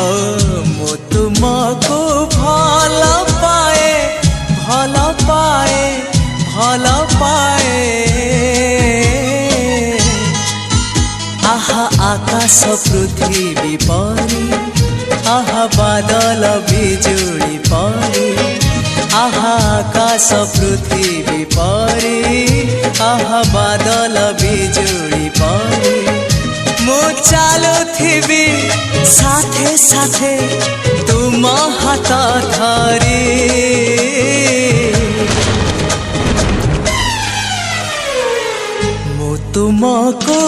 ओ मु तुमको भल पाए भल पाए भल पाए आहा आकाश पृथ्वी परी आहा बादल बिजुली परी आहा आकाश पृथ्वी परी आहा बादल बिजुली परी मु चालुथिबी साथे साथे तुम हाथ धरी मु तुमको